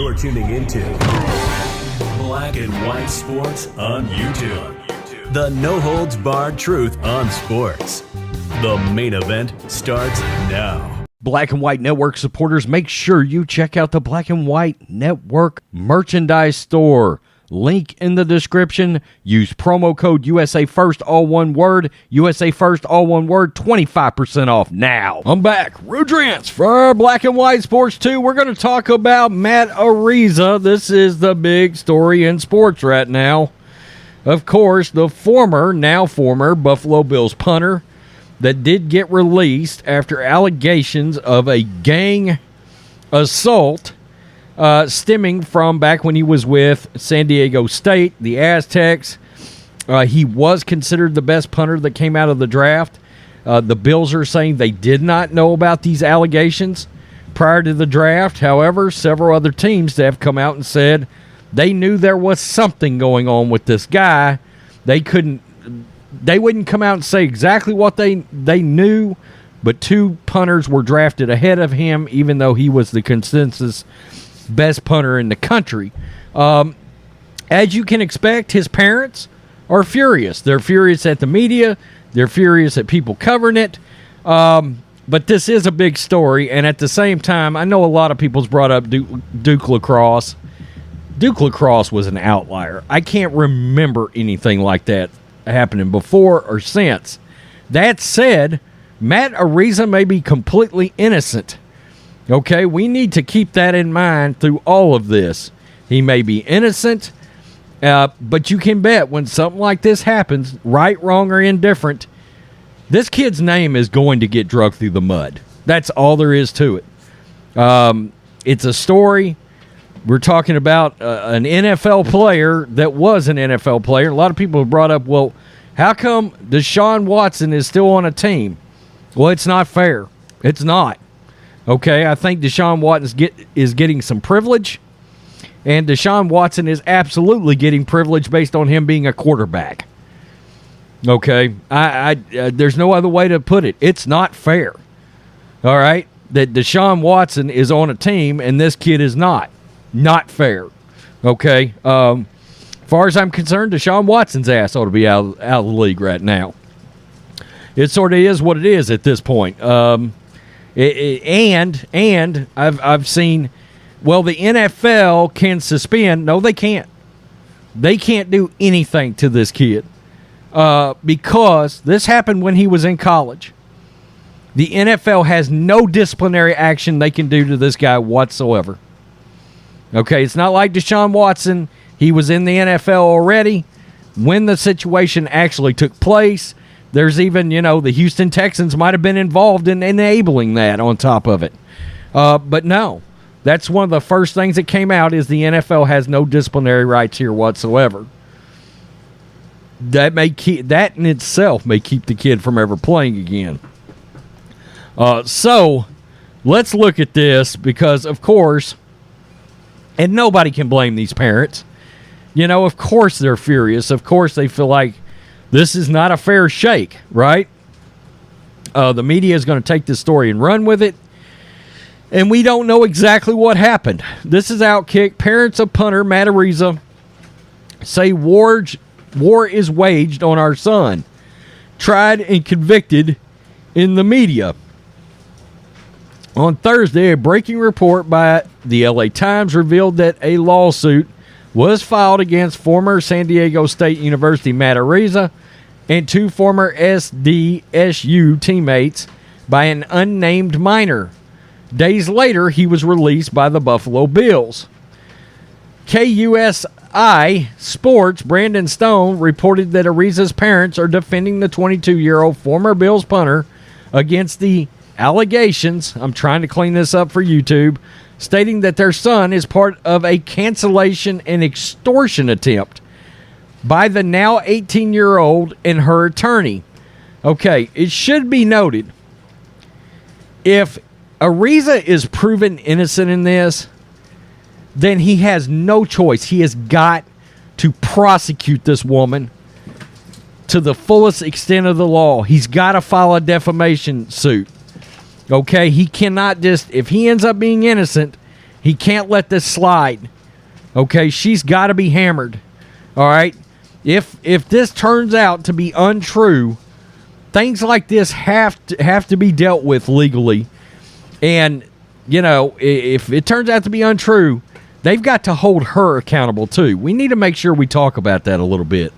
You're tuning into Black and White Sports on YouTube. The no-holds-barred truth on sports. The main event starts now. Black and White Network supporters, make sure you check out the Black and White Network merchandise store. Link in the description. Use promo code USA First, all one word. USA First, all one word. 25% off now. I'm back. Rudrance for Black and White Sports 2. We're going to talk about Matt Araiza. This is the big story in sports right now. Of course, the now former Buffalo Bills punter that did get released after allegations of a gang assault stemming from back when he was with San Diego State, the Aztecs. He was considered the best punter that came out of the draft. The Bills are saying they did not know about these allegations prior to the draft. However, several other teams have come out and said they knew there was something going on with this guy. They wouldn't come out and say exactly what they knew, but two punters were drafted ahead of him, even though he was the consensus best punter in the country. As you can expect, his parents are furious. They're furious at the media. They're furious at people covering it. But this is a big story, and at the same time, I know a lot of people's brought up Duke Lacrosse. Duke Lacrosse was an outlier. I can't remember anything like that happening before or since. That said, Matt Araiza may be completely innocent. Okay, we need to keep that in mind through all of this. He may be innocent, but you can bet when something like this happens, right, wrong, or indifferent, this kid's name is going to get dragged through the mud. That's all there is to it. It's a story. We're talking about an NFL player that was an NFL player. A lot of people have brought up, well, how come Deshaun Watson is still on a team? Well, it's not fair. It's not. Okay, I think Deshaun Watson is getting some privilege, and Deshaun Watson is absolutely getting privilege based on him being a quarterback. Okay, there's no other way to put it. It's not fair. All right, that Deshaun Watson is on a team and this kid is not. Not fair. Okay, as far as I'm concerned, Deshaun Watson's ass ought to be out of the league right now. It sort of is what it is at this point. And I've seen, well, the NFL can suspend. No, they can't. They can't do anything to this kid because this happened when he was in college. The NFL has no disciplinary action they can do to this guy whatsoever. Okay, it's not like Deshaun Watson. He was in the NFL already when the situation actually took place. There's even, the Houston Texans might have been involved in enabling that on top of it. But no, that's one of the first things that came out is the NFL has no disciplinary rights here whatsoever. That in itself may keep the kid from ever playing again. So let's look at this because, of course, and nobody can blame these parents. Of course they're furious. Of course they feel like this is not a fair shake, right? The media is going to take this story and run with it. And we don't know exactly what happened. This is Outkick. Parents of punter Matt Araiza say war is waged on our son. Tried and convicted in the media. On Thursday, a breaking report by the LA Times revealed that a lawsuit was filed against former San Diego State University Matt Araiza and two former SDSU teammates by an unnamed minor. Days later, he was released by the Buffalo Bills. KUSI Sports' Brandon Stone reported that Araiza's parents are defending the 22-year-old former Bills punter against the allegations, I'm trying to clean this up for YouTube, stating that their son is part of a cancellation and extortion attempt by the now 18-year-old and her attorney. Okay, it should be noted, if Araiza is proven innocent in this, then he has no choice. He has got to prosecute this woman to the fullest extent of the law. He's got to file a defamation suit. Okay, he cannot just, if he ends up being innocent He can't let this slide. Okay, she's got to be hammered. All right? If this turns out to be untrue, things like this have to be dealt with legally. And, if it turns out to be untrue, they've got to hold her accountable too. We need to make sure we talk about that a little bit.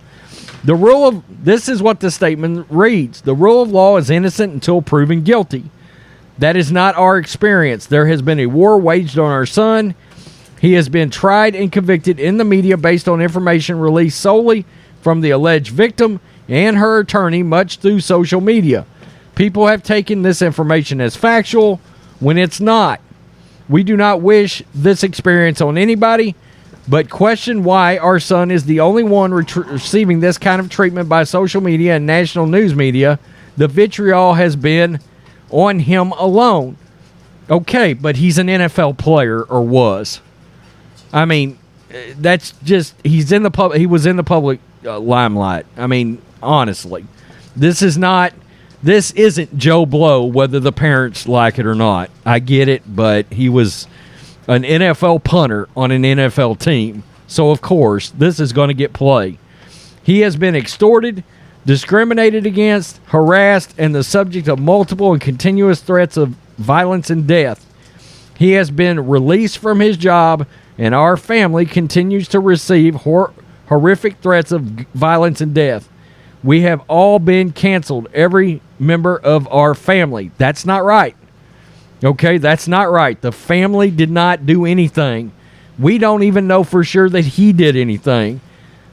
This is what the statement reads. The rule of law is innocent until proven guilty. That is not our experience. There has been a war waged on our son. He has been tried and convicted in the media based on information released solely from the alleged victim and her attorney, much through social media. People have taken this information as factual when it's not. We do not wish this experience on anybody, but question why our son is the only one receiving this kind of treatment by social media and national news media. The vitriol has been on him alone. Okay, but he's an NFL player, or was. I mean, that's just, he was in the public limelight. I mean, honestly, this isn't Joe Blow, whether the parents like it or not. I get it, but he was an NFL punter on an NFL team. So, of course, this is going to get play. He has been extorted, discriminated against, harassed, and the subject of multiple and continuous threats of violence and death. He has been released from his job, and our family continues to receive horrific threats of violence and death. We have all been canceled, every member of our family. That's not right. Okay, that's not right. The family did not do anything. We don't even know for sure that he did anything.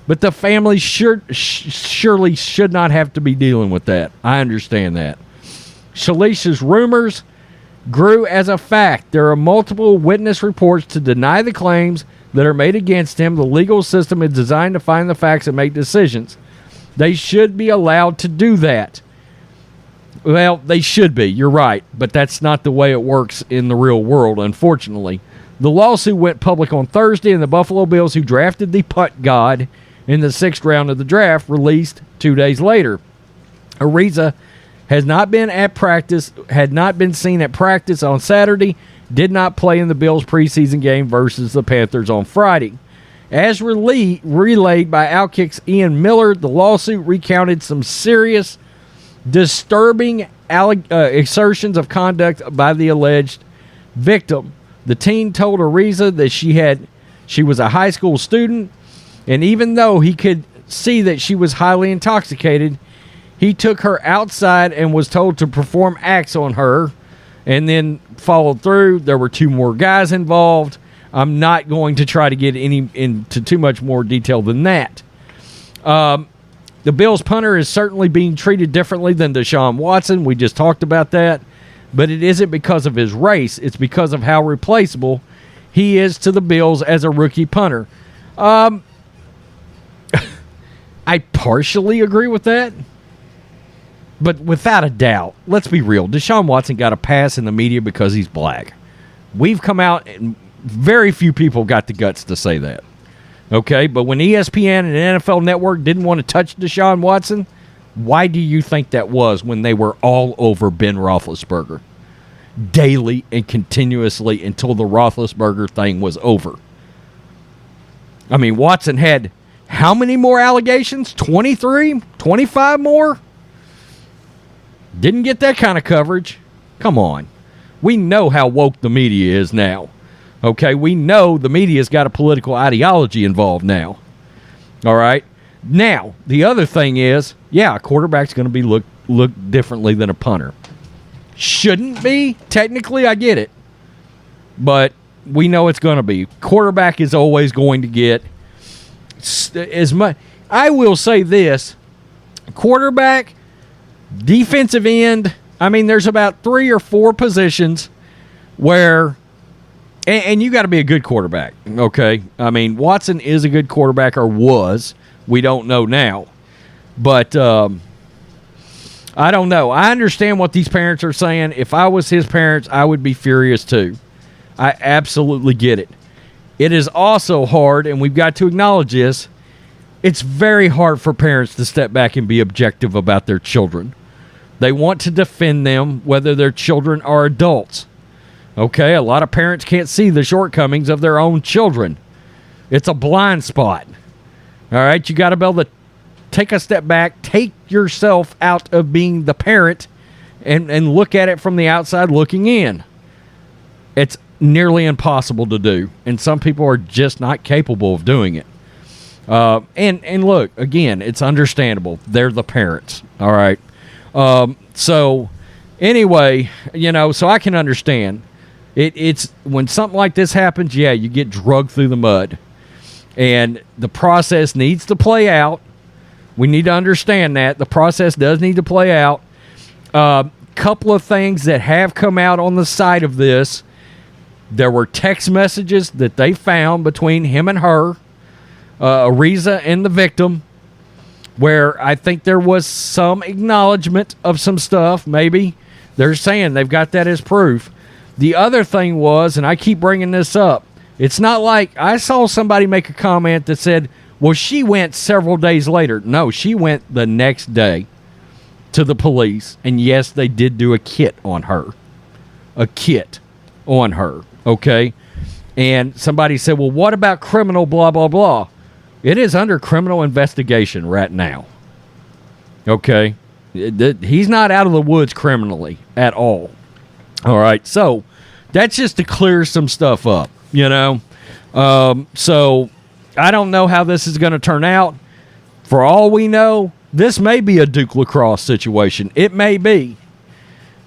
But the family surely should not have to be dealing with that. I understand that. Shalisha's rumors grew as a fact. There are multiple witness reports to deny the claims that are made against him. The legal system is designed to find the facts and make decisions. They should be allowed to do that. Well, they should be. You're right. But that's not the way it works in the real world, unfortunately. The lawsuit went public on Thursday, and the Buffalo Bills, who drafted the punt god in the 6th round of the draft, released 2 days later. Araiza had not been seen at practice on Saturday, did not play in the Bills' preseason game versus the Panthers on Friday. As relayed by Outkick's Ian Miller, the lawsuit recounted some serious, disturbing assertions of conduct by the alleged victim. The teen told Araiza that she was a high school student, and even though he could see that she was highly intoxicated, he took her outside and was told to perform acts on her, and then followed through. There were 2 more guys involved. I'm not going to try to get into too much more detail than that. The Bills punter is certainly being treated differently than Deshaun Watson. We just talked about that. But it isn't because of his race. It's because of how replaceable he is to the Bills as a rookie punter. I partially agree with that. But without a doubt, let's be real. Deshaun Watson got a pass in the media because he's black. We've come out, and very few people got the guts to say that. Okay, but when ESPN and NFL Network didn't want to touch Deshaun Watson, why do you think that was when they were all over Ben Roethlisberger? Daily and continuously until the Roethlisberger thing was over. I mean, Watson had how many more allegations? 23? 25 more? Didn't get that kind of coverage. Come on. We know how woke the media is now. Okay, we know the media's got a political ideology involved now. All right? Now, the other thing is, a quarterback's going to be look differently than a punter. Shouldn't be. Technically, I get it. But we know it's going to be. Quarterback is always going to get as much. I will say this. Quarterback, defensive end, I mean, there's about 3 or 4 positions where, and you got to be a good quarterback, okay? I mean, Watson is a good quarterback, or was. We don't know now. But I don't know. I understand what these parents are saying. If I was his parents, I would be furious too. I absolutely get it. It is also hard, and we've got to acknowledge this, it's very hard for parents to step back and be objective about their children. They want to defend them, whether their children are adults. Okay, a lot of parents can't see the shortcomings of their own children. It's a blind spot. All right, you got to be able to take a step back, take yourself out of being the parent, and look at it from the outside looking in. It's nearly impossible to do, and some people are just not capable of doing it. And look, again, it's understandable. They're the parents, all right? So anyway, so I can understand. It's when something like this happens, yeah, you get drugged through the mud. And the process needs to play out. We need to understand that. The process does need to play out. Couple of things that have come out on the side of this. There were text messages that they found between him and her, Araiza and the victim, where I think there was some acknowledgement of some stuff, maybe. They're saying they've got that as proof. The other thing was, and I keep bringing this up, it's not like I saw somebody make a comment that said, well, she went several days later. No, she went the next day to the police, and yes, they did do a kit on her. A kit on her, okay? And somebody said, well, what about criminal blah, blah, blah? It is under criminal investigation right now, okay? He's not out of the woods criminally at all. All right, so that's just to clear some stuff up, So I don't know how this is going to turn out. For all we know, this may be a Duke lacrosse situation. It may be,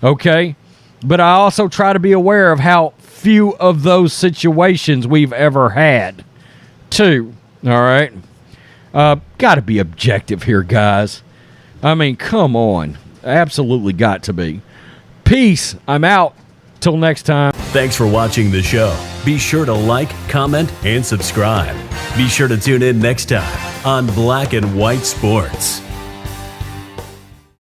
okay? But I also try to be aware of how few of those situations we've ever had, too, all right? Got to be objective here, guys. I mean, come on. Absolutely got to be. Peace. I'm out. Till next time. Thanks for watching the show. Be sure to like, comment, and subscribe. Be sure to tune in next time on Black and White Sports.